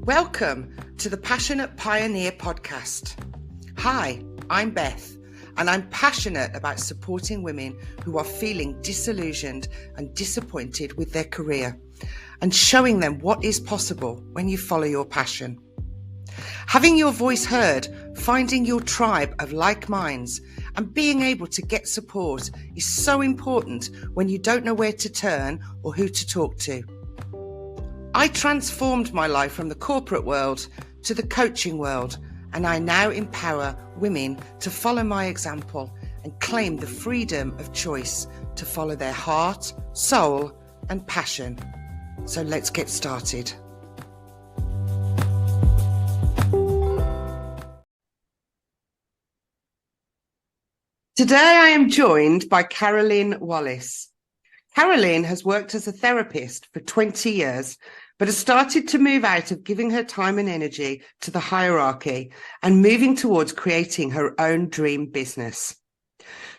Welcome to the Passionate Pioneer podcast. Hi, I'm Beth, and I'm passionate about supporting women who are feeling disillusioned and disappointed with their career and showing them what is possible when you follow your passion. Having your voice heard, finding your tribe of like minds, and being able to get support is so important when you don't know where to turn or who to talk to. I transformed my life from the corporate world to the coaching world, and I now empower women to follow my example and claim the freedom of choice to follow their heart, soul, and passion. So let's get started. Today I am joined by Carolyn Wallace. Carolyn has worked as a therapist for 20 years, but has started to move out of giving her time and energy to the hierarchy and moving towards creating her own dream business.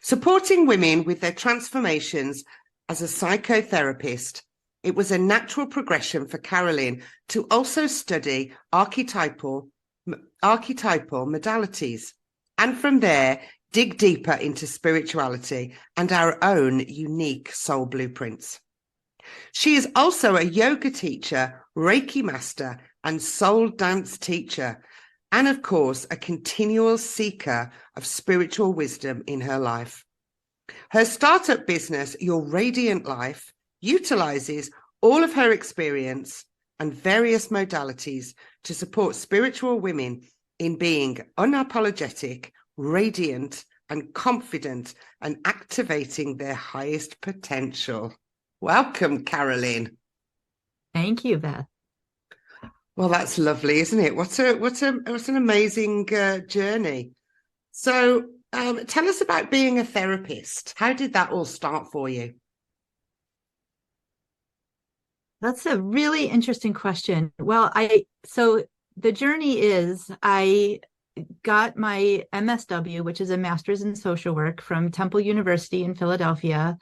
Supporting women with their transformations as a psychotherapist, it was a natural progression for Carolyn to also study archetypal modalities, and from there, dig deeper into spirituality and our own unique soul blueprints. She is also a yoga teacher, Reiki Master, and soul dance teacher, and of course, a continual seeker of spiritual wisdom in her life. Her startup business, Your Radiant Life, utilizes all of her experience and various modalities to support spiritual women in being unapologetic, radiant, and confident, and activating their highest potential. Welcome, Carolyn. Thank you, Beth. Well, that's lovely, isn't it? What's an amazing journey. So, tell us about being a therapist. How did that all start for you? That's a really interesting question. Well, so the journey is I got my MSW, which is a master's in social work from Temple University in Philadelphia.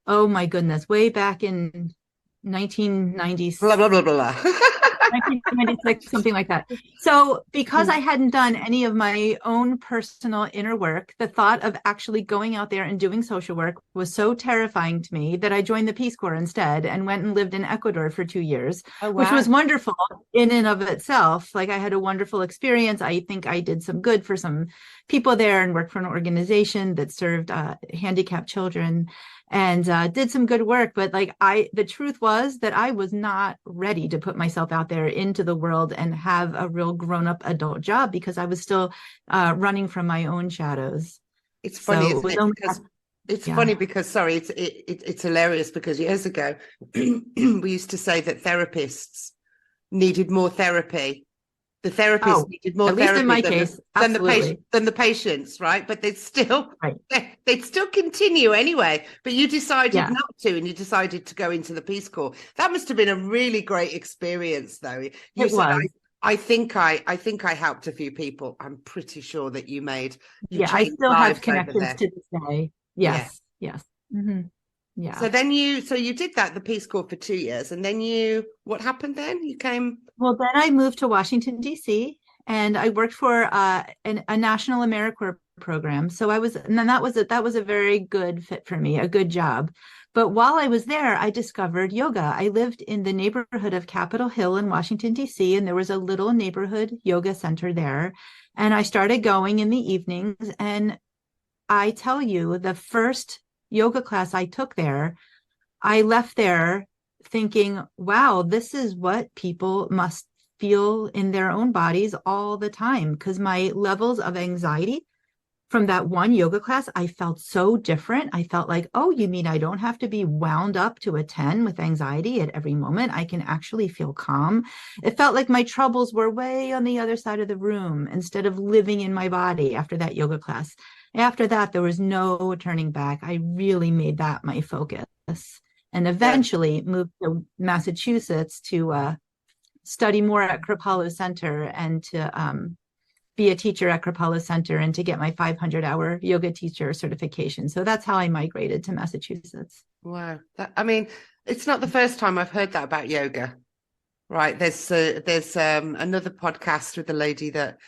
Oh my goodness, way back in 1996. Blah, blah, blah, blah. 1996, something like that. So because I hadn't done any of my own personal inner work, the thought of actually going out there and doing social work was so terrifying to me that I joined the Peace Corps instead and went and lived in Ecuador for 2 years, which was wonderful in and of itself. Like I had a wonderful experience. I think I did some good for some people there and worked for an organization that served handicapped children and did some good work. But the truth was that I was not ready to put myself out there into the world and have a real grown-up adult job because I was still running from my own shadows. It's funny, isn't it? Because it's funny because, sorry, it's hilarious because years ago, we used to say that therapists needed more therapy. The therapist needed more therapy, at least in my case, than the patients, right? But they'd still continue anyway. But you decided not to, and you decided to go into the Peace Corps. That must have been a really great experience, though. You said, I think I helped a few people. I'm pretty sure that you made. I still have connections to this day. Yes. Mm-hmm. Yeah. So then you did that, the Peace Corps, for 2 years, and then what happened then? You came. Well, then I moved to Washington, D.C., and I worked for a national AmeriCorps program. So that was a very good fit for me, a good job. But while I was there, I discovered yoga. I lived in the neighborhood of Capitol Hill in Washington, D.C., and there was a little neighborhood yoga center there. And I started going in the evenings. And I tell you, the first yoga class I took there, I left there thinking, wow, this is what people must feel in their own bodies all the time. Because my levels of anxiety from that one yoga class, I felt so different. I felt like, oh, you mean I don't have to be wound up to a 10 with anxiety at every moment? I can actually feel calm. It felt like my troubles were way on the other side of the room instead of living in my body after that yoga class. After that, there was no turning back. I really made that my focus. And eventually moved to Massachusetts to study more at Kripalu Center and to be a teacher at Kripalu Center and to get my 500-hour yoga teacher certification. So that's how I migrated to Massachusetts. Wow. It's not the first time I've heard that about yoga. Right. There's another podcast with a lady that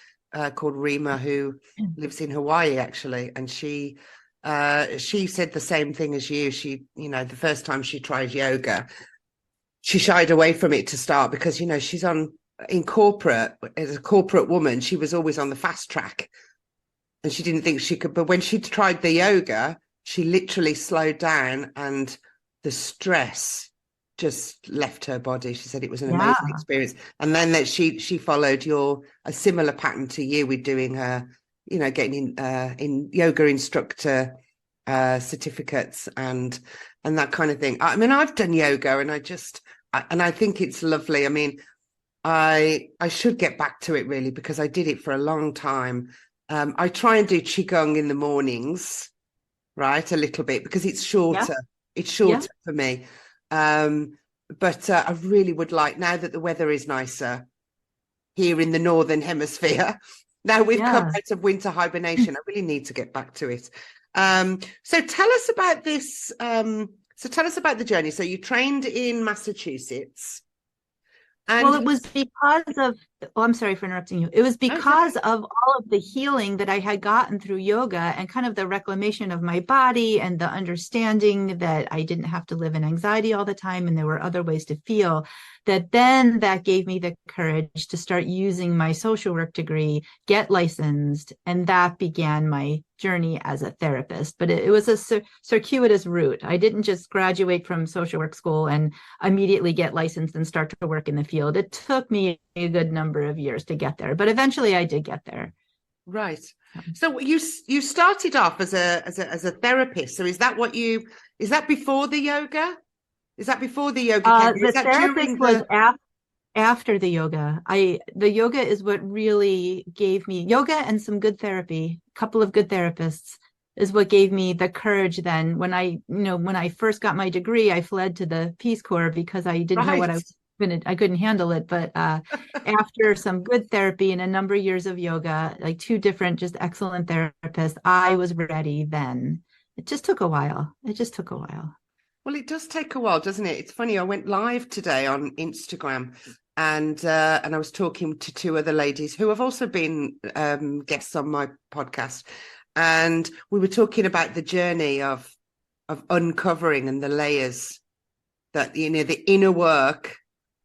called Rima who lives in Hawaii actually, and she said the same thing as you. She, the first time she tried yoga, she shied away from it to start because she's in corporate, as a corporate woman, she was always on the fast track, and she didn't think she could. But when she tried the yoga, she literally slowed down, and the stress just left her body. She said it was an Yeah. amazing experience. And then that she followed a similar pattern to you with doing her, getting in yoga instructor certificates and that kind of thing. I mean, I've done yoga, and I think it's lovely. I mean, I should get back to it really, because I did it for a long time. I try and do qigong in the mornings, right, a little bit, because it's shorter. It's shorter for me. But I really would like, now that the weather is nicer here in the Northern Hemisphere, now we've come out of winter hibernation, I really need to get back to it. So tell us about this. So tell us about the journey. So you trained in Massachusetts. And well, it was because of, I'm sorry for interrupting you. It was because of all of the healing that I had gotten through yoga and kind of the reclamation of my body and the understanding that I didn't have to live in anxiety all the time and there were other ways to feel, that gave me the courage to start using my social work degree, get licensed, and that began my journey as a therapist. But it was a circuitous route. I didn't just graduate from social work school and immediately get licensed and start to work in the field. It took me a good number of years to get there, but eventually I did get there. Right. So you started off as a therapist. So is that before the yoga? Is that before the yoga came? The therapist was after the yoga. The yoga is what really gave me yoga and some good therapy. A couple of good therapists is what gave me the courage. Then when I first got my degree, I fled to the Peace Corps because I didn't know what I couldn't handle it. But after some good therapy and a number of years of yoga, like two different, just excellent therapists, I was ready then. It just took a while. Well, it does take a while, doesn't it? It's funny. I went live today on Instagram, and I was talking to two other ladies who have also been guests on my podcast, and we were talking about the journey of uncovering and the layers that the inner work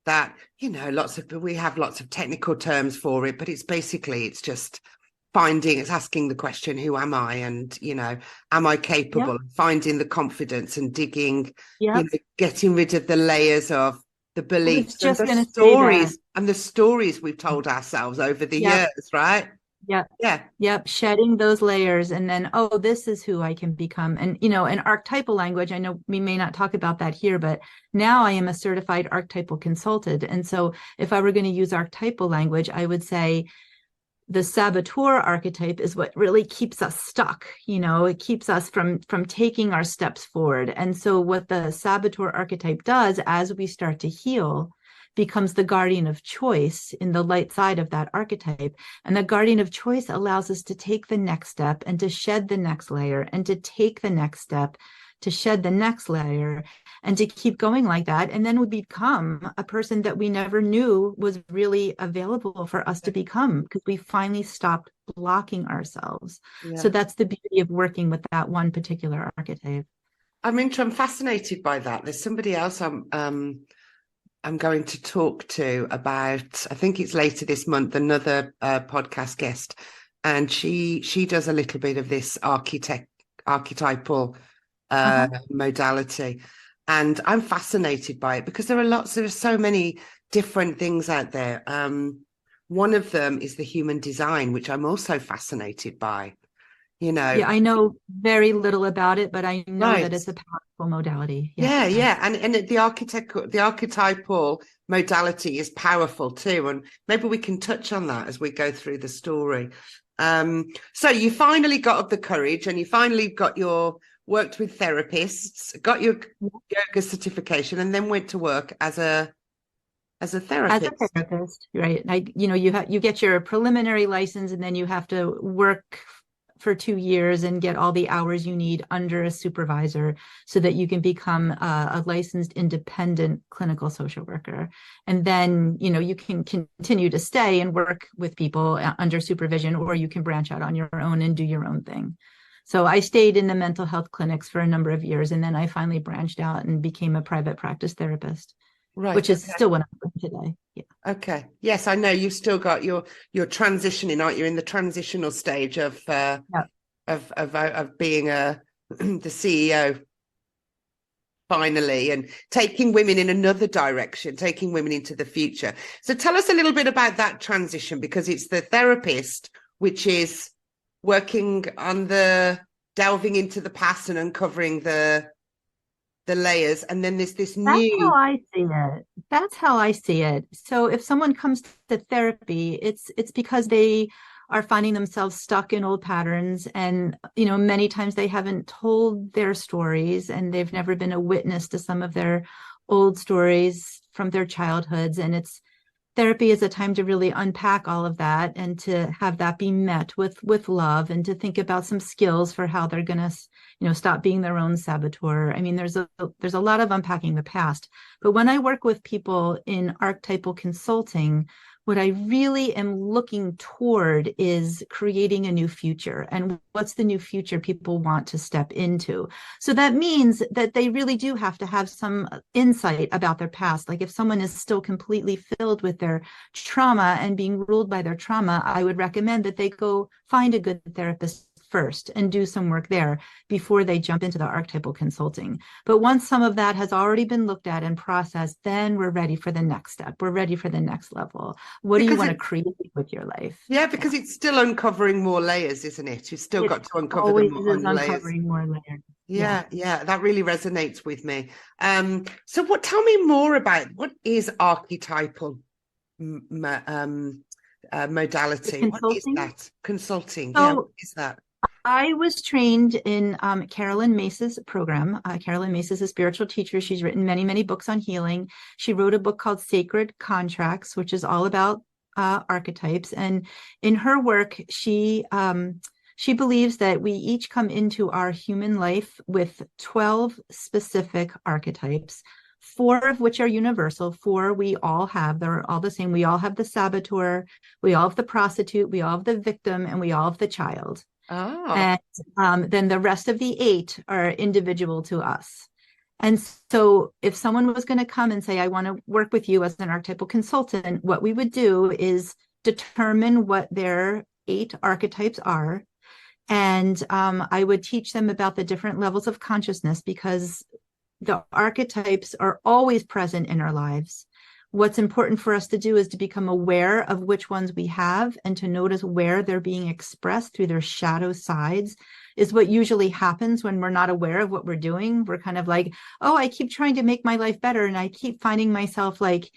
that we have lots of technical terms for it, but it's just it's asking the question, who am I? And, am I capable? Yep. Finding the confidence and digging, getting rid of the layers of the beliefs and the stories we've told ourselves over the years, right? Yep. Shedding those layers. And then, this is who I can become. And, in archetypal language, I know we may not talk about that here, but now I am a certified archetypal consultant. And so if I were going to use archetypal language, I would say, the saboteur archetype is what really keeps us stuck. It keeps us from taking our steps forward. And so what the saboteur archetype does as we start to heal becomes the guardian of choice in the light side of that archetype. And the guardian of choice allows us to take the next step and to shed the next layer and to take the next step to shed the next layer and to keep going like that. And then we become a person that we never knew was really available for us to become because we finally stopped blocking ourselves. Yeah. So that's the beauty of working with that one particular archetype. I'm fascinated by that. There's somebody else I'm going to talk to about, I think it's later this month, another podcast guest. And she does a little bit of this archetypal modality, and I'm fascinated by it because there are so many different things out there. One of them is the human design, which I'm also fascinated by. I know very little about it, but I know that it's a powerful modality. And the archetypal modality is powerful too, and maybe we can touch on that as we go through the story. So you finally got up the courage, and you finally worked with therapists, got your yoga certification, and then went to work as a therapist. As a therapist, right? You get your preliminary license, and then you have to work for 2 years and get all the hours you need under a supervisor so that you can become a licensed independent clinical social worker. And then, you can continue to stay and work with people under supervision, or you can branch out on your own and do your own thing. So I stayed in the mental health clinics for a number of years, and then I finally branched out and became a private practice therapist, Right. which is still what I'm doing today. Yeah. Okay. Yes, I know you've still got you're transitioning, aren't you? In the transitional stage of being the CEO finally, and taking women in another direction, taking women into the future. So tell us a little bit about that transition, because it's the therapist, which is working on delving into the past and uncovering the layers, and then there's this new. That's how I see it. That's how I see it. So if someone comes to therapy, it's because they are finding themselves stuck in old patterns, and many times they haven't told their stories, and they've never been a witness to some of their old stories from their childhoods. And therapy is a time to really unpack all of that and to have that be met with love, and to think about some skills for how they're going to stop being their own saboteur. I mean, there's a lot of unpacking the past. But when I work with people in archetypal consulting, what I really am looking toward is creating a new future. And what's the new future people want to step into? So that means that they really do have to have some insight about their past. Like if someone is still completely filled with their trauma and being ruled by their trauma, I would recommend that they go find a good therapist first and do some work there before they jump into the archetypal consulting. But once some of that has already been looked at and processed, then we're ready for the next step. We're ready for the next level. What do you want to create with your life? Yeah, because it's still uncovering more layers, isn't it? You've still got to uncover them more layers. More layers. Yeah, that really resonates with me. So tell me more about what is archetypal modality? What is that? Consulting. So, what is that? I was trained in Carolyn Mace's program. Carolyn Mace is a spiritual teacher. She's written many, many books on healing. She wrote a book called Sacred Contracts, which is all about archetypes. And in her work, she believes that we each come into our human life with 12 specific archetypes, 4 of which are universal. 4 we all have. They're all the same. We all have the saboteur, we all have the prostitute, we all have the victim, and we all have the child. Oh. And then the rest of the 8 are individual to us. And so if someone was going to come and say, I want to work with you as an archetypal consultant, what we would do is determine what their 8 archetypes are. And I would teach them about the different levels of consciousness, because the archetypes are always present in our lives. What's important for us to do is to become aware of which ones we have, and to notice where they're being expressed through their shadow sides is what usually happens when we're not aware of what we're doing. We're kind of like, oh, I keep trying to make my life better, and I keep finding myself like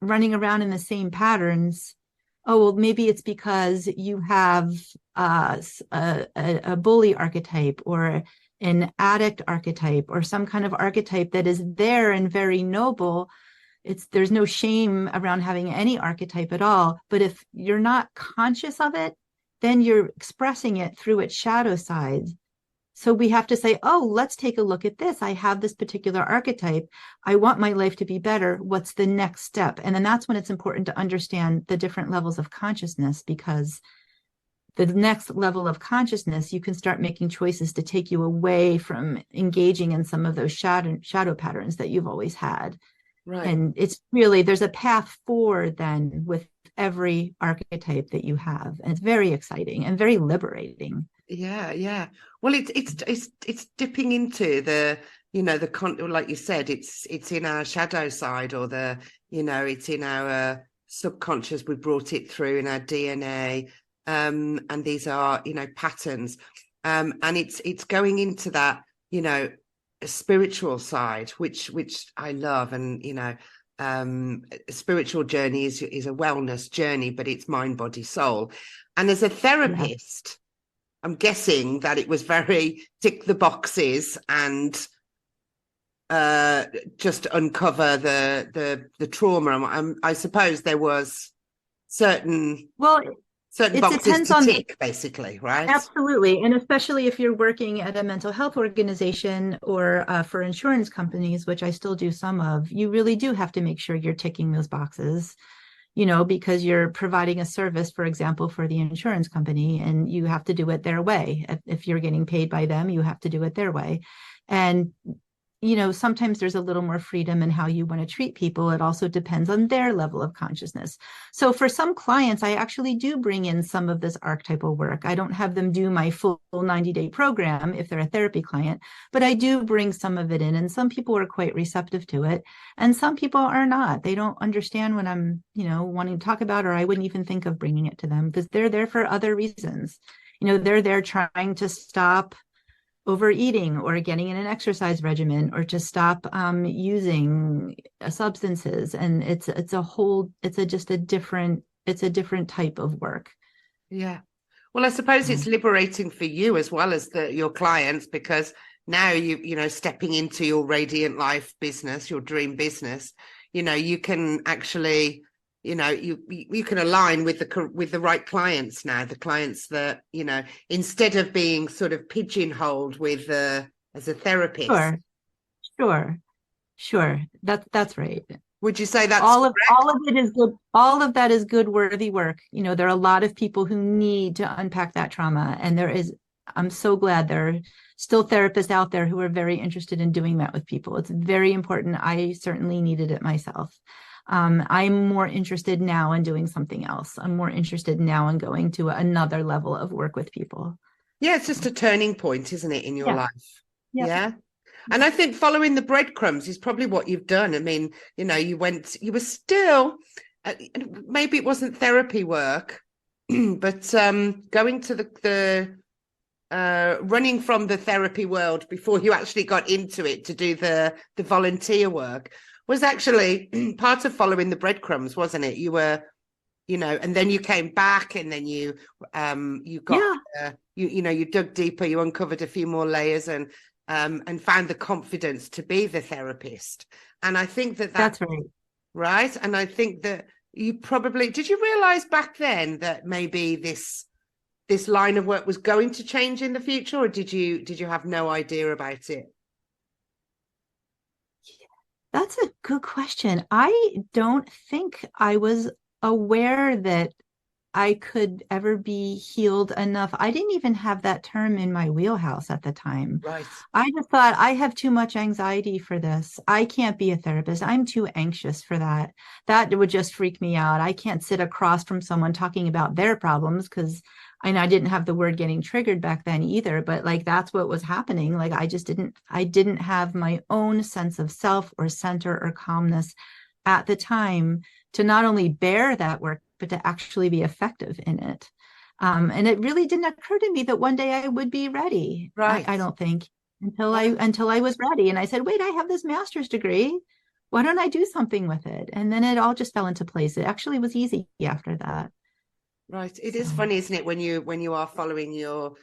running around in the same patterns. Oh, well, maybe it's because you have a bully archetype, or an addict archetype, or some kind of archetype that is there and very noble. There's no shame around having any archetype at all. But if you're not conscious of it, then you're expressing it through its shadow side. So we have to say, oh, let's take a look at this. I have this particular archetype. I want my life to be better. What's the next step? And then that's when it's important to understand the different levels of consciousness, because the next level of consciousness, you can start making choices to take you away from engaging in some of those shadow patterns that you've always had. Right. And it's really, there's a path forward then with every archetype that you have. And it's very exciting and very liberating. Yeah. Well, it's dipping into the, like you said, it's in our shadow side, or it's in our subconscious. We brought it through in our DNA. And these are, patterns. And it's going into that, spiritual side, which I love. And, spiritual journey is a wellness journey, but it's mind, body, soul. And as a therapist, I'm guessing that it was very tick the boxes and just uncover the trauma. I suppose there was certain. Well, certain it boxes depends to on. tick, basically, right? Absolutely. And especially if you're working at a mental health organization or for insurance companies, which I still do some of, you really do have to make sure you're ticking those boxes, because you're providing a service, for example, for the insurance company, and you have to do it their way. If you're getting paid by them, you have to do it their way. And sometimes there's a little more freedom in how you want to treat people. It also depends on their level of consciousness. So for some clients, I actually do bring in some of this archetypal work. I don't have them do my full 90-day program if they're a therapy client, but I do bring some of it in. And some people are quite receptive to it. And some people are not. They don't understand what I'm, wanting to talk about, or I wouldn't even think of bringing it to them because they're there for other reasons. They're there trying to stop overeating or getting in an exercise regimen or to stop using substances. And it's a different type of work. Yeah. Well, I suppose it's liberating for you as well as your clients, because now stepping into your radiant life business, your dream business, you can actually, you can align with the right clients now, the clients that, instead of being sort of pigeonholed with as a therapist. Sure. That's right. Would you say that's all of it is good? All of that is good, worthy work. There are a lot of people who need to unpack that trauma, and I'm so glad there are still therapists out there who are very interested in doing that with people. It's very important. I certainly needed it myself. I'm more interested now in doing something else. I'm more interested now in going to another level of work with people. Yeah, it's just a turning point, isn't it, in your life? Yeah. And I think following the breadcrumbs is probably what you've done. I mean, you were still, maybe it wasn't therapy work, but going to the running from the therapy world before you actually got into it to do the volunteer work was actually part of following the breadcrumbs, wasn't it? You were, and then you came back, and then you got, you dug deeper, you uncovered a few more layers, and found the confidence to be the therapist. And I think that's right. Right. And I think that did you realize back then that maybe this line of work was going to change in the future, or did you have no idea about it? That's a good question. I don't think I was aware that I could ever be healed enough. I didn't even have that term in my wheelhouse at the time. Right. I just thought, I have too much anxiety for this. I can't be a therapist. I'm too anxious for that. That would just freak me out. I can't sit across from someone talking about their problems, because I didn't have the word getting triggered back then either, but that's what was happening. I didn't have my own sense of self or center or calmness at the time to not only bear that work, but to actually be effective in it. And it really didn't occur to me that one day I would be ready. Right. I don't think until I was ready. And I said, wait, I have this master's degree. Why don't I do something with it? And then it all just fell into place. It actually was easy after that. Right. It is funny, isn't it, when you are following your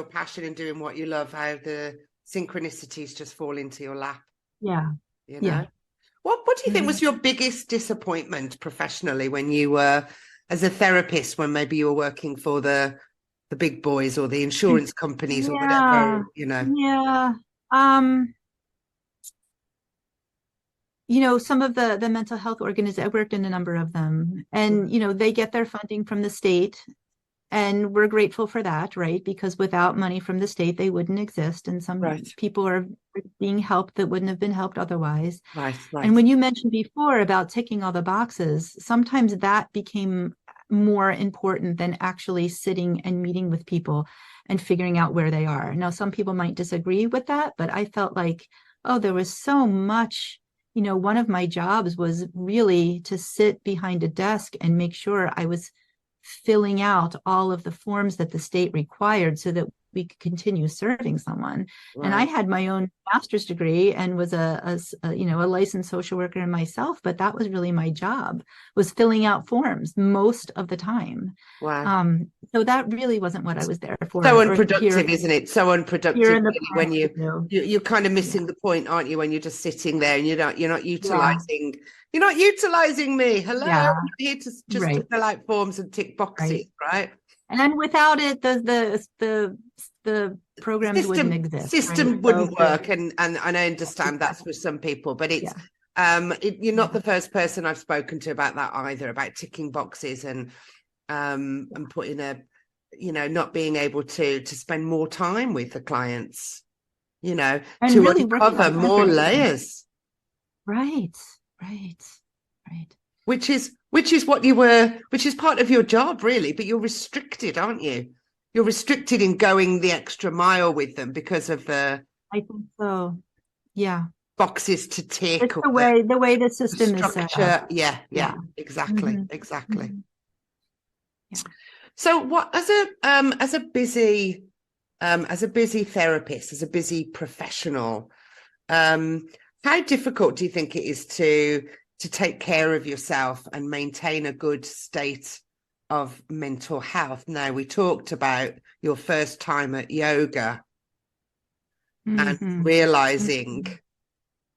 passion and doing what you love, how the synchronicities just fall into your lap. Yeah. Yeah. What do you think was your biggest disappointment professionally when you were as a therapist, when maybe you were working for the big boys or the insurance companies or whatever, Yeah. Some of the mental health organizations, I worked in a number of them, and, they get their funding from the state, and we're grateful for that, right? Because without money from the state, they wouldn't exist. And some people are being helped that wouldn't have been helped otherwise. Right. And when you mentioned before about ticking all the boxes, sometimes that became more important than actually sitting and meeting with people and figuring out where they are. Now, some people might disagree with that, but I felt like, there was so much. One of my jobs was really to sit behind a desk and make sure I was filling out all of the forms that the state required so that we could continue serving someone. Right. And I had my own master's degree and was a licensed social worker in myself, but that was really my job, was filling out forms most of the time. Wow. So that really wasn't what I was there for. So unproductive, isn't it? So unproductive really, when you're kind of missing the point, aren't you? When you're just sitting there and you're not utilizing me. Hello, I'm not here to just fill out forms and tick boxes, right? And then without it, the programs wouldn't exist. System wouldn't work, and I understand that's for some people, but it's you're not the first person I've spoken to about that either, about ticking boxes and putting not being able to spend more time with the clients, and to really uncover more layers. Right. Which is which is part of your job, really, but you're restricted, aren't you? You're restricted in going the extra mile with them because of I think so. Yeah. Boxes to tick. It's the way the system is set up. Yeah. Exactly. Mm-hmm. Exactly. Mm-hmm. Yeah. So what, as a busy therapist, as a busy professional, how difficult do you think it is to take care of yourself and maintain a good state of mental health? Now, we talked about your first time at yoga and realizing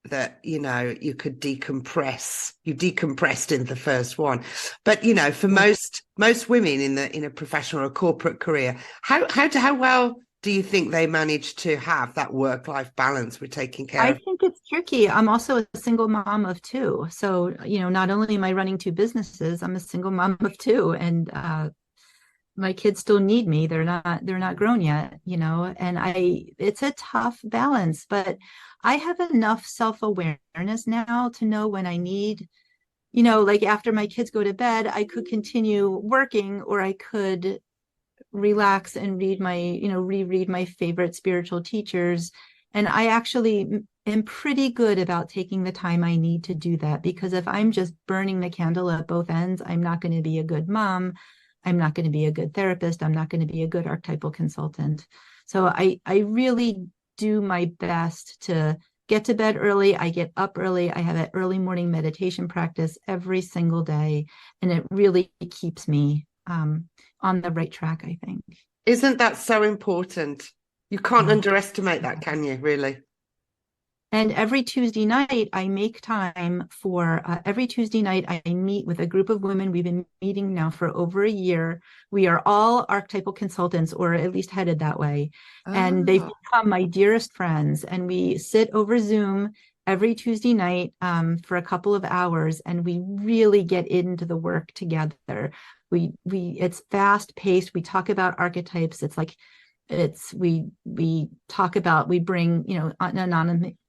that, you could decompress. You decompressed in the first one. But, for most women in a professional or corporate career, how well do you think they manage to have that work-life balance with taking care of? I think it's tricky. I'm also a single mom of two. So, not only am I running two businesses, I'm a single mom of two. And my kids still need me. They're not grown yet, and it's a tough balance, but I have enough self-awareness now to know when I need, like after my kids go to bed, I could continue working, or I could relax and reread my favorite spiritual teachers. And I actually am pretty good about taking the time I need to do that, because if I'm just burning the candle at both ends, I'm not going to be a good mom. I'm not going to be a good therapist. I'm not going to be a good archetypal consultant. So I really do my best to get to bed early. I get up early. I have an early morning meditation practice every single day. And it really keeps me on the right track, I think. Isn't that so important? You can't underestimate that, can you, really? And every Tuesday night, I make time for, every Tuesday night, I meet with a group of women. We've been meeting now for over a year. We are all archetypal consultants, or at least headed that way. And they've become my dearest friends. And we sit over Zoom every Tuesday night for a couple of hours, and we really get into the work together. It's fast paced. We talk about archetypes. It's like, we talk about, we bring,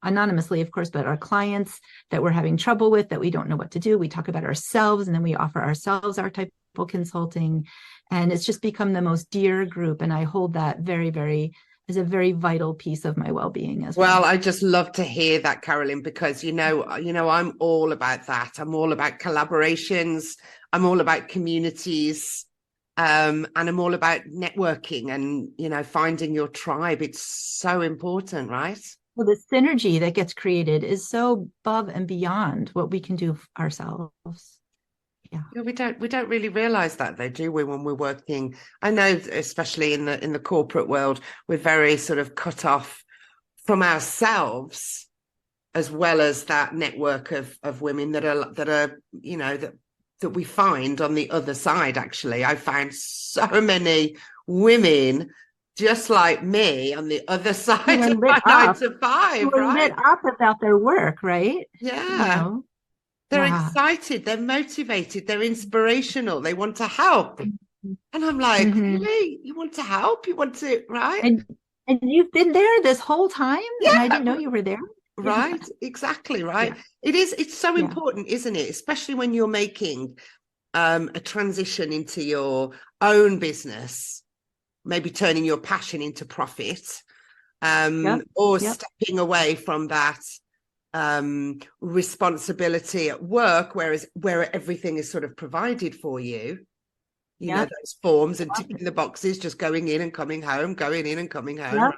anonymously, of course, but our clients that we're having trouble with, that we don't know what to do. We talk about ourselves, and then we offer ourselves archetypal consulting. And it's just become the most dear group. And I hold that very, very, as a very vital piece of my well-being as well. Well, I just love to hear that, Carolyn, because, I'm all about that. I'm all about collaborations. I'm all about communities. And I'm all about networking and, finding your tribe. It's so important, right? Well, the synergy that gets created is so above and beyond what we can do ourselves. Yeah, we don't really realize that, though, do we, when we're working? I know, especially in the corporate world, we're very sort of cut off from ourselves, as well as that network of women that we find on the other side. Actually, I found so many women just like me on the other side of my 9 to 5, right? Lit up about their work, right? Yeah. They're excited, they're motivated, they're inspirational, they want to help. And I'm like, really? You want to help? You want to, right? And you've been there this whole time? Yeah. And I didn't know you were there. Right, exactly, right. Yeah. It's so important, isn't it? Especially when you're making a transition into your own business, maybe turning your passion into profit, or stepping away from that responsibility at work, where everything is sort of provided for you. you know, Yep. those forms and ticking the boxes, just going in and coming home, going in and coming home. Yep.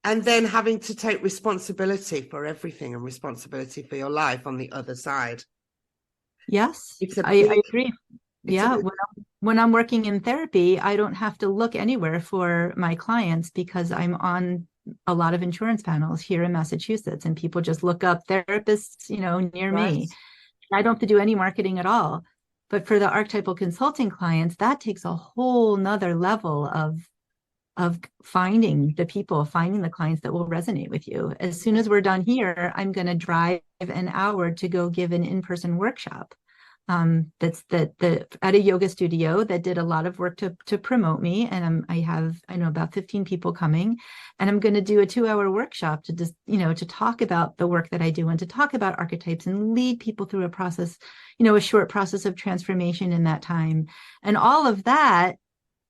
And then having to take responsibility for everything and responsibility for your life on the other side. Yes, It's a I big, agree. it's a Yeah, big, when I'm working in therapy, I don't have to look anywhere for my clients because I'm on a lot of insurance panels here in Massachusetts, and people just look up therapists, near right, me. I don't have to do any marketing at all. But for the archetypal consulting clients, that takes a whole nother level of finding the people, finding the clients that will resonate with you. As soon as we're done here, I'm going to drive an hour to go give an in-person workshop. That's at a yoga studio that did a lot of work to promote me, and I know about 15 people coming, and I'm going to do a 2-hour workshop to just to talk about the work that I do and to talk about archetypes and lead people through a process, a short process of transformation in that time, and all of that.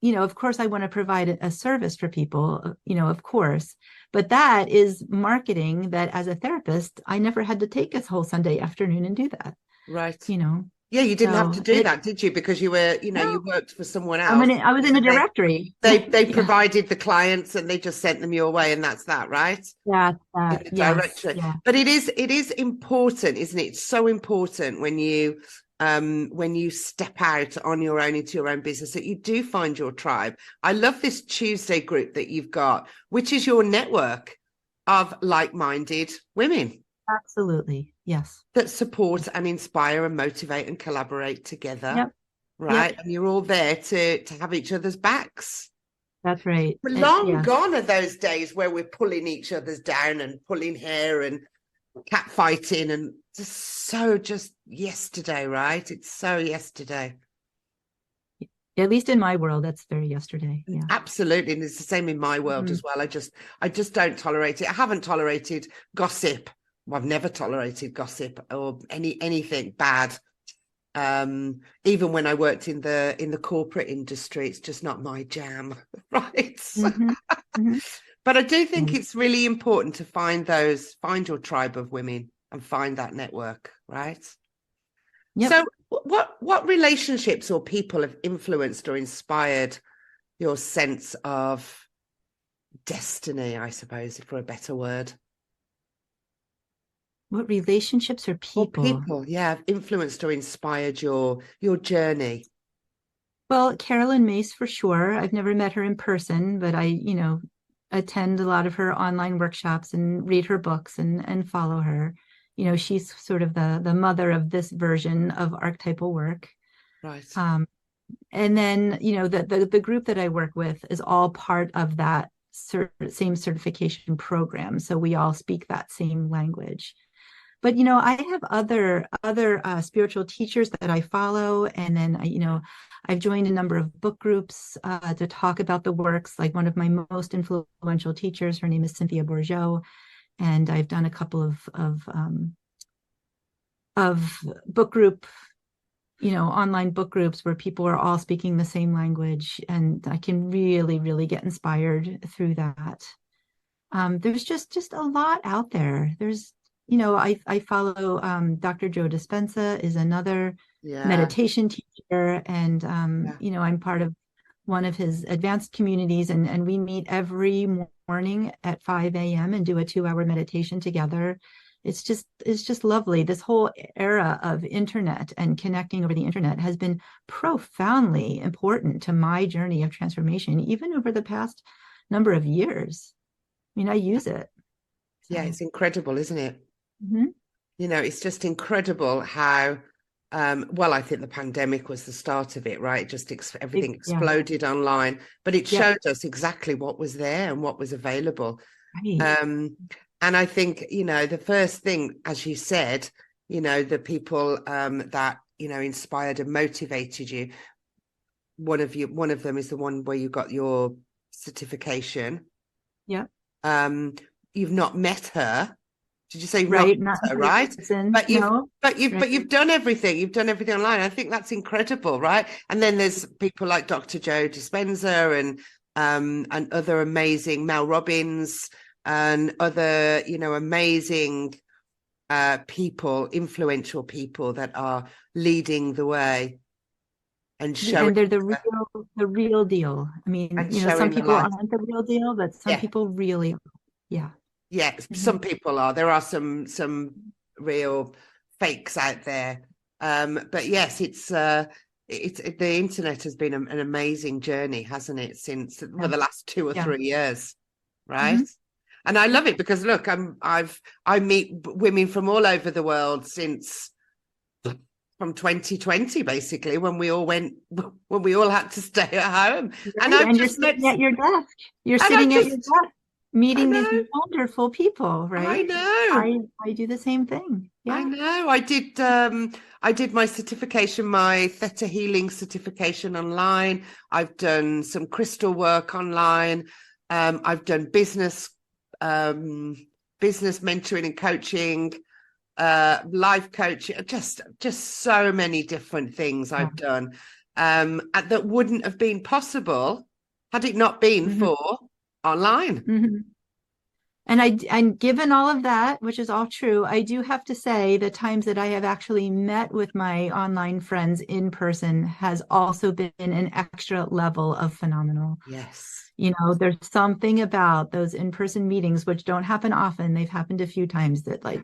Of course, I want to provide a service for people, of course, but that is marketing that as a therapist, I never had to take a whole Sunday afternoon and do that, right. you know. Yeah, you didn't have to So do that, did you? Because you were, no, you worked for someone else. I was in a And directory. they Yeah, provided the clients and they just sent them your way, and that's that, right? In the yes, directory. yeah. But it is important, isn't it? It's so important when you step out on your own into your own business that you do find your tribe. I love this Tuesday group that you've got, which is your network of like-minded women Absolutely. Yes. that support and inspire and motivate and collaborate together, Yep. right? Yep. And you're all there to have each other's backs. That's right. We're long Yes. gone are those days where we're pulling each other's down and pulling hair and cat fighting, and just yesterday, right? It's so yesterday. At least in my world, that's very yesterday. Yeah. Absolutely. And it's the same in my world as well. I just don't tolerate it. I haven't tolerated gossip. Well, I've never tolerated gossip or anything bad. Even when I worked in the corporate industry, it's just not my jam, right? Mm-hmm. Mm-hmm. But I do think Yeah. it's really important to find your tribe of women and find that network, right? Yep. So what relationships or people have influenced or inspired your sense of destiny, I suppose, for a better word? What relationships or Or people? people, yeah, have influenced or inspired your journey. Well, Carolyn Mace for sure. I've never met her in person, but I, attend a lot of her online workshops and read her books and follow her. She's sort of the mother of this version of archetypal work. Right. Um, and then, the group that I work with is all part of that same certification program. So we all speak that same language. But I have other spiritual teachers that I follow, and then I've joined a number of book groups to talk about the works. Like one of my most influential teachers, her name is Cynthia Bourgeot, and I've done a couple of book group, online book groups where people are all speaking the same language, and I can really, really get inspired through that. There's just a lot out there. I follow Dr. Joe Dispenza is another Yeah. meditation teacher, and Yeah. I'm part of one of his advanced communities, and we meet every morning at 5 a.m. and do a 2-hour meditation together. It's just lovely. This whole era of internet and connecting over the internet has been profoundly important to my journey of transformation, even over the past number of years. I mean, I use it. Yeah, So, it's incredible, isn't it? mhm. It's just incredible how well, I think the pandemic was the start of it, right? Just everything Yeah, exploded online, but it yep, showed us exactly what was there and what was available. right, Um, and I think, the first thing, as you said, the people that, inspired and motivated you, one of them is the one where you got your certification. yeah, Um, you've not met her. Did you say you've not right. Not met her, in right? person, But you've no, but you've right, but you've done everything. You've done everything online. I think that's incredible, right? And then there's people like Dr. Joe Dispenza and other amazing Mel Robbins and other, amazing people, influential people that are leading the way. and showing And they're the real deal. I mean, and some showing the people light. aren't the real deal, but some Yeah, people really are. Yeah. yeah. Hmm. Some people are. There are some real fakes out there. But yes, it's the internet has been an amazing journey, hasn't it? Since for Yeah. the last 2 or 3 years, right? Hmm. And I love it because look, I meet women from all over the world since from 2020, basically, when we all had to stay at home. And Right. I've And you're just met, sitting at your desk. You're and I sitting at your just, desk, I meeting these know, wonderful people, I right? know, I do the same thing. I Yeah. know. I did my certification, my theta healing certification online. I've done some crystal work online. I've done um, business mentoring and coaching, life coaching, just so many different things Yeah. I've done that wouldn't have been possible had it not been Hmm. for online. Hmm. And given all of that, which is all true, I do have to say the times that I have actually met with my online friends in person has also been an extra level of phenomenal. Yes. There's something about those in-person meetings which don't happen often. They've happened a few times that I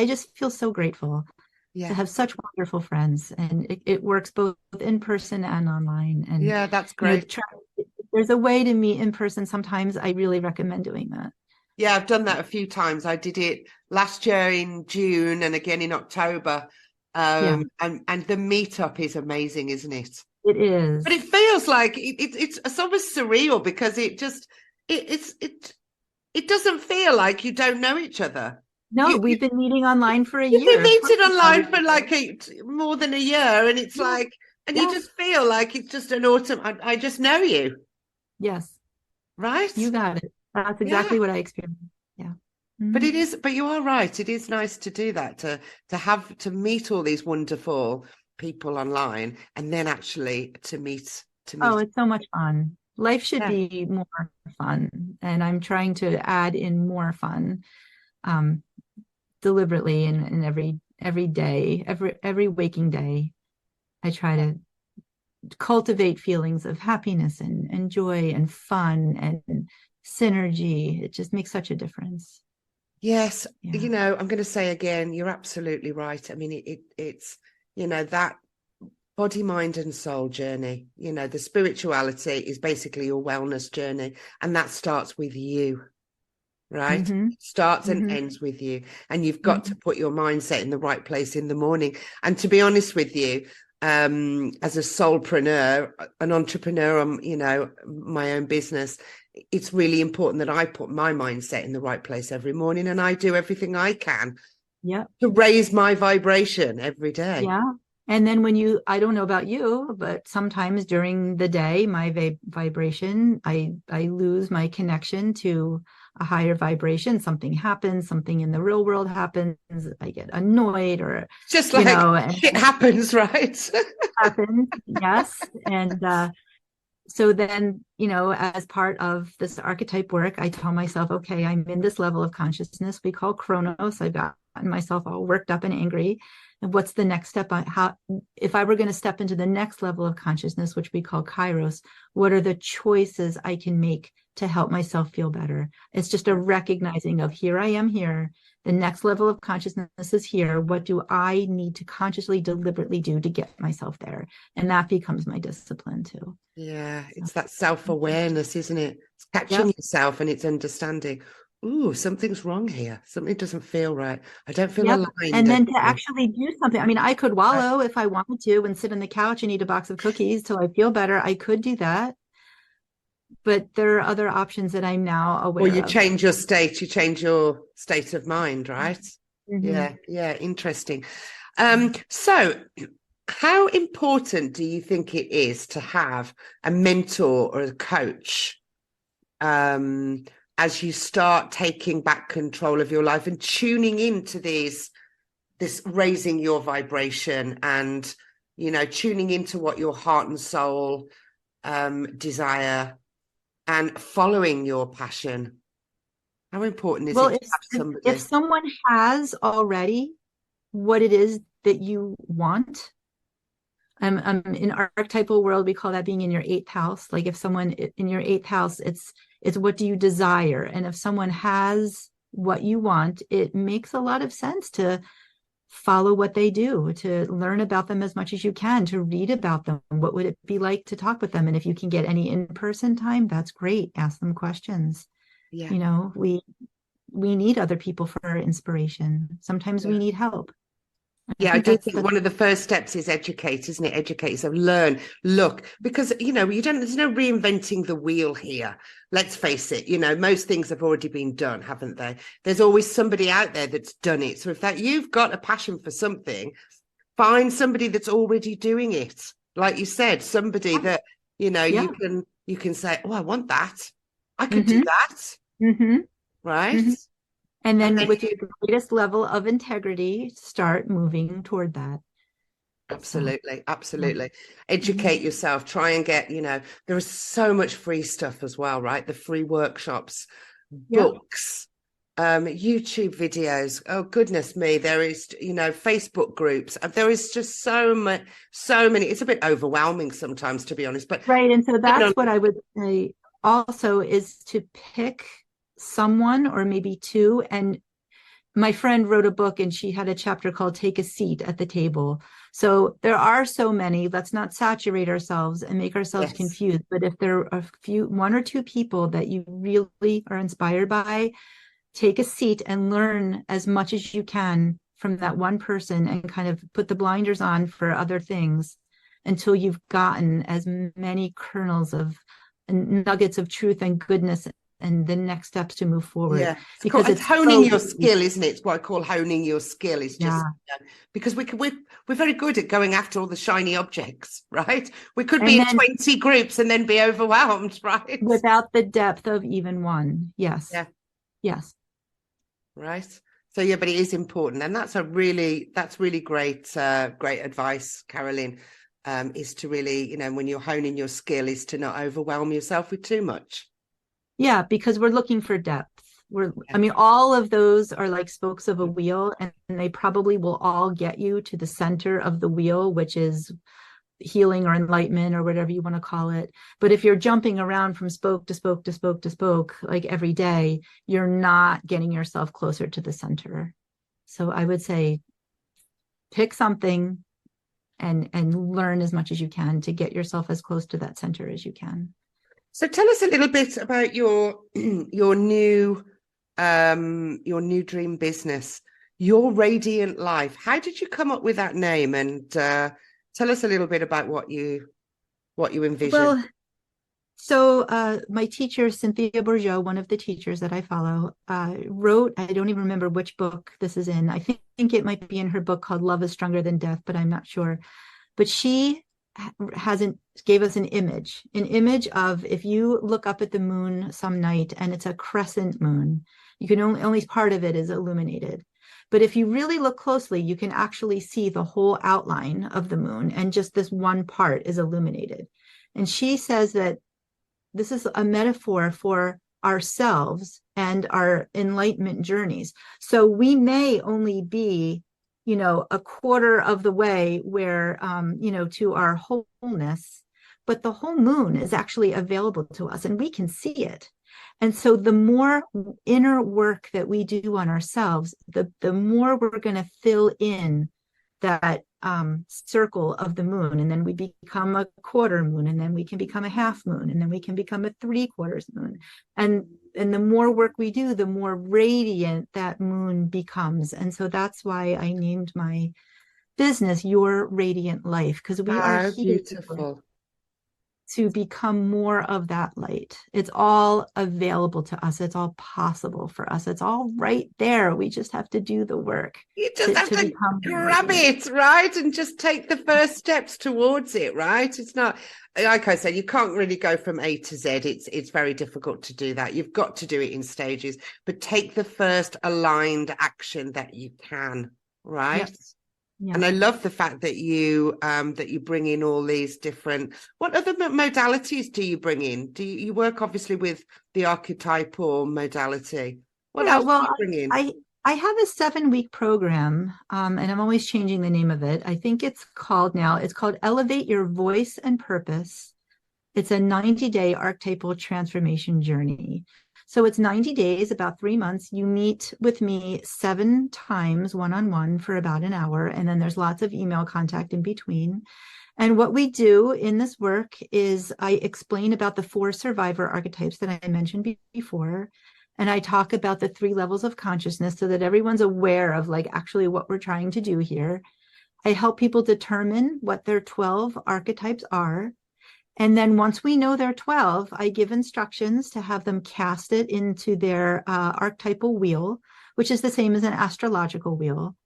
just feel so grateful to Yeah. have such wonderful friends, and it works both in person and online. And Yeah, that's great. there's a way to meet in person. Sometimes I really recommend doing that. Yeah, I've done that a few times. I did it last year in June and again in October. Yeah, And the meetup is amazing, isn't it? it is. But it feels like it's almost surreal because it doesn't feel like you don't know each other. No, You we've been meeting online for a you've been year. Of course, meeting we know online each for other. like more than a year, and it's Yeah, like, and you yeah, just feel like it's just an autumn. I just know you, yes, you right? got it. That's Yeah. exactly what I experienced. Yeah. But Hmm. you are right. It is nice to do that, to meet all these wonderful people online, and then actually to Oh, meet. it's so much fun. Life should Yeah. be more fun, and I'm trying to add in more fun, um, deliberately in every day, every waking day. I try to cultivate feelings of happiness and joy and fun and synergy. It just makes such a difference. Yes, Yeah. I'm going to say again, you're absolutely right. I mean, it's that body, mind, and soul journey. The spirituality is basically your wellness journey, and that starts with you. Right? Mm-hmm. It starts and Mm-hmm. ends with you. And you've got Mm-hmm. to put your mindset in the right place in the morning. And to be honest with you, as a soulpreneur, an entrepreneur, my own business, it's really important that I put my mindset in the right place every morning, and I do everything I can Yeah. to raise my vibration every day. Yeah. And then I don't know about you, but sometimes during the day, my vibration, I lose my connection to a higher vibration. Something happens, something in the real world happens. I get annoyed or, Just like and shit happens, right? happens. Yes. And, so then, as part of this archetype work, I tell myself, okay, I'm in this level of consciousness we call Chronos. I've gotten myself all worked up and angry. And what's the next step on if I were going to step into the next level of consciousness, which we call Kairos, what are the choices I can make to help myself feel better? It's just a recognizing of here I am here. The next level of consciousness is here. What do I need to consciously, deliberately do to get myself there? And that becomes my discipline too. Yeah, So, it's that self-awareness, isn't it? It's catching yep. yourself and it's understanding, ooh, something's wrong here. Something doesn't feel right. I don't feel Yep. aligned And then to anymore. actually do something. I mean, I could Right. wallow if I wanted to and sit on the couch and eat a box of cookies till I feel better. I could do that. But there are other options that I'm now Or aware you of. change your state of mind, right? Mm-hmm. Yeah, interesting. So how important do you think it is to have a mentor or a coach um, as you start taking back control of your life and tuning into this raising your vibration and tuning into what your heart and soul desire and following your passion? How important is Well, it if, to have if somebody? someone has already what it is that you want, In archetypal world, we call that being in your eighth house. Like if someone in your eighth house, it's what do you desire? And if someone has what you want, it makes a lot of sense to follow what they do, to learn about them as much as you can, to read about them. What would it be like to talk with them? And if you can get any in-person time, that's great. Ask them questions. Yeah. You know, we need other people for inspiration. Sometimes we need help. Yeah, I think do that's think one of the first steps is educate, isn't it? Educate, so learn, look, because, you know, there's no reinventing the wheel here. Let's face it, you know, most things have already been done, haven't they? There's always somebody out there that's done it. So if you've got a passion for something, find somebody that's already doing it. Like you said, somebody that, you know, yeah. you can say, oh, I want that. I could Mm-hmm. do that. Mm-hmm. Right. Mm-hmm. And then then with your greatest level of integrity, start moving toward that. Absolutely, Yeah. absolutely. Educate yourself. Try and get, you know, there is so much free stuff as well, right? The free workshops, Yep. books, YouTube videos. Oh, goodness me. There is, you know, Facebook groups. There is just so many. It's a bit overwhelming sometimes, to be honest. But Right. And so that's what I would say also is to pick someone or maybe two. And my friend wrote a book and she had a chapter called Take a Seat at the Table. So there are so many. Let's not saturate ourselves and make ourselves confused. But if there are one or two people that you really are inspired by, take a seat and learn as much as you can from that one person and kind of put the blinders on for other things until you've gotten as many kernels of nuggets of truth and goodness and the next steps to move forward. Yeah, because it's honing your skill, isn't it? It's what I call honing your skill. Is just because we're very good at going after all the shiny objects, right? We could be in 20 groups and then be overwhelmed, right? Without the depth of even one. Yes. Yeah. Yes. Right. So yeah, but it is important, and that's really great, great advice, Carolyn. Is to really, you know, when you're honing your skill, is to not overwhelm yourself with too much. Yeah, because we're looking for depth. I mean, all of those are like spokes of a wheel, and they probably will all get you to the center of the wheel, which is healing or enlightenment or whatever you want to call it. But if you're jumping around from spoke to spoke to spoke to spoke, like every day, you're not getting yourself closer to the center. So I would say pick something and learn as much as you can to get yourself as close to that center as you can. So tell us a little bit about your new dream business, Your Radiant Life. How did you come up with that name? And tell us a little bit about what you envision. Well, so my teacher, Cynthia Bourgeau, one of the teachers that I follow, wrote, I don't even remember which book this is in. I think it might be in her book called Love is Stronger Than Death, but I'm not sure. But she gave us an image of, if you look up at the moon some night and it's a crescent moon, you can only part of it is illuminated. But if you really look closely, you can actually see the whole outline of the moon, and just this one part is illuminated. And she says that this is a metaphor for ourselves and our enlightenment journeys. So we may only be, you know, a quarter of the way where, you know, to our wholeness, but the whole moon is actually available to us and we can see it. And so the more inner work that we do on ourselves, the more we're going to fill in that circle of the moon. And then we become a quarter moon, and then we can become a half moon, and then we can become a 3/4 moon. And the more work we do, the more radiant that moon becomes. And so that's why I named my business Your Radiant Life, because we are here beautiful to become more of that light. It's all available to us. It's all possible for us. It's all right there. We just have to do the work. You just have to grab it, right? And just take the first steps towards it, right? It's not, like I said, you can't really go from A to Z. It's very difficult to do that. You've got to do it in stages, but take the first aligned action that you can, right? Yes. Yeah. And I love the fact that you bring in all these different. What other modalities do you bring in? Do you work obviously with the archetypal modality? What else do you bring in? I have a 7-week program, and I'm always changing the name of it. I think it's called Elevate Your Voice and Purpose. It's a 90-day archetypal transformation journey. So it's 90 days, about 3 months. You meet with me 7 times one-on-one for about an hour, and then there's lots of email contact in between. And what we do in this work is I explain about the 4 survivor archetypes that I mentioned before. And I talk about the 3 levels of consciousness so that everyone's aware of like actually what we're trying to do here. I help people determine what their 12 archetypes are. And then once we know they're 12, I give instructions to have them cast it into their archetypal wheel, which is the same as an astrological wheel.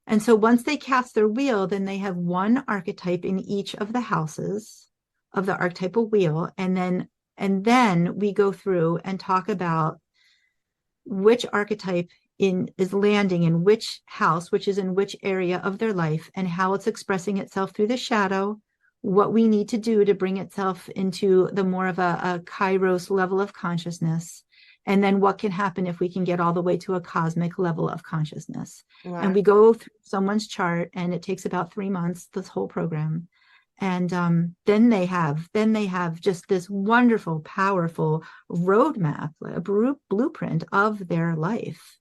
And so once they cast their wheel, then they have 1 archetype in each of the houses of the archetypal wheel. And then we go through and talk about which archetype is landing in which house, which is in which area of their life, and how it's expressing itself through the shadow, what we need to do to bring itself into the more of a kairos level of consciousness, and then what can happen if we can get all the way to a cosmic level of consciousness. Wow. And we go through someone's chart, and it takes about 3 months, this whole program. And then they have just this wonderful, powerful roadmap, a blueprint of their life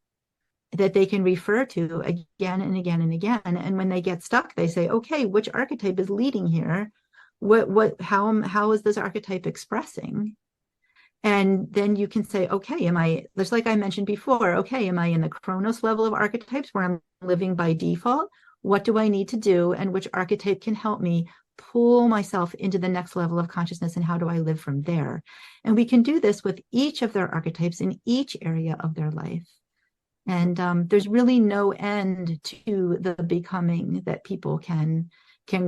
that they can refer to again and again and again. And when they get stuck, they say, okay, which archetype is leading here? How is this archetype expressing? And then you can say, okay, just like I mentioned before, okay, am I in the Chronos level of archetypes where I'm living by default? What do I need to do? And which archetype can help me pull myself into the next level of consciousness, and how do I live from there? And we can do this with each of their archetypes in each area of their life. And there's really no end to the becoming that people can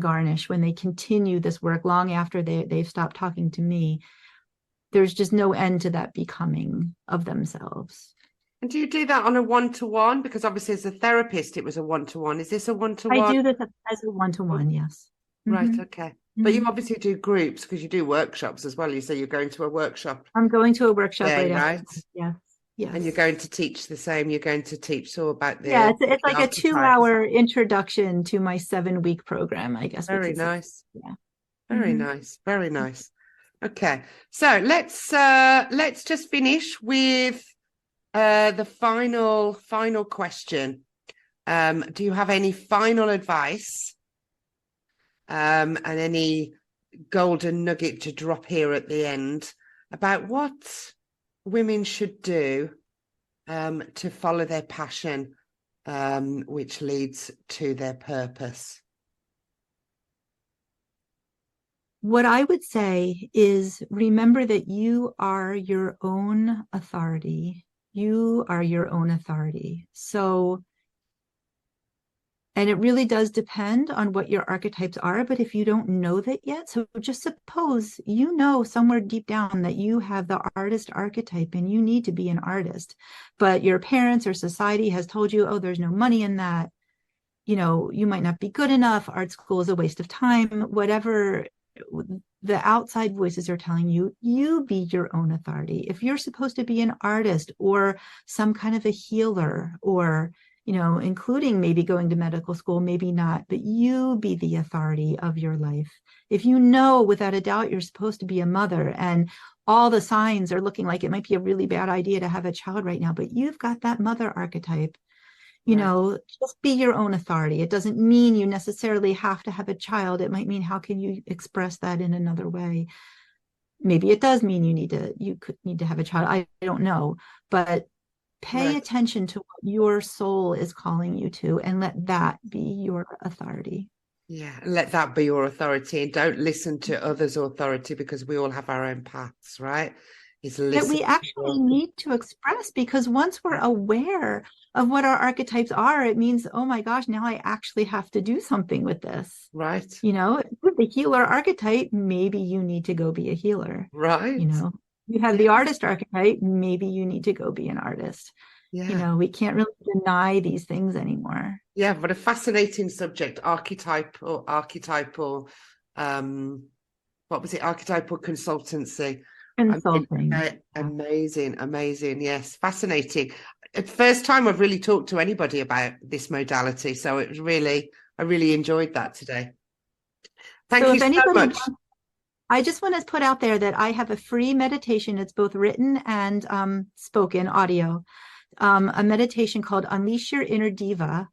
garnish when they continue this work long after they've stopped talking to me. There's just no end to that becoming of themselves. And do you do that on a one-to-one? Because obviously as a therapist, it was a one-to-one. Is this a one-to-one? I do this as a one-to-one, yes. Right, okay. But you obviously do groups because you do workshops as well. You say you're going to a workshop. I'm going to a workshop right after. Yeah. Yes. And you're going to teach the same. You're going to teach all about the it's like a 2-hour introduction to my 7-week program, I guess. Very nice. Yeah. Very nice. Very nice. Okay. So let's just finish with the final question. Do you have any final advice and any golden nugget to drop here at the end about what women should do to follow their passion, which leads to their purpose? What I would say is remember that you are your own authority. You are your own authority. So, and it really does depend on what your archetypes are, but if you don't know that yet, so just suppose you know somewhere deep down that you have the artist archetype and you need to be an artist, but your parents or society has told you, oh, there's no money in that. You know, you might not be good enough. Art school is a waste of time, whatever the outside voices are telling you. You be your own authority. If you're supposed to be an artist or some kind of a healer, or including maybe going to medical school, maybe not, but you be the authority of your life. If you know without a doubt you're supposed to be a mother and all the signs are looking like it might be a really bad idea to have a child right now, but you've got that mother archetype, just be your own authority. It doesn't mean you necessarily have to have a child. It might mean, how can you express that in another way? Maybe it does mean you could need to have a child. I don't know, but pay attention to what your soul is calling you to, and let that be your authority. Yeah, let that be your authority, and don't listen to others' authority, because we all have our own paths, right? That we actually need to express, because once we're aware of what our archetypes are, it means, oh my gosh, now I actually have to do something with this. Right. With the healer archetype, maybe you need to go be a healer. Right. You have the artist archetype, maybe you need to go be an artist. Yeah. We can't really deny these things anymore. Yeah, but a fascinating subject, archetypal, what was it? Archetypal consultancy. Consulting. Amazing. Yes, fascinating. It's the first time I've really talked to anybody about this modality. So it was really, I really enjoyed that today. Thank So you if so anybody much. wants, I just want to put out there that I have a free meditation. It's both written and spoken audio, a meditation called Unleash Your Inner Diva.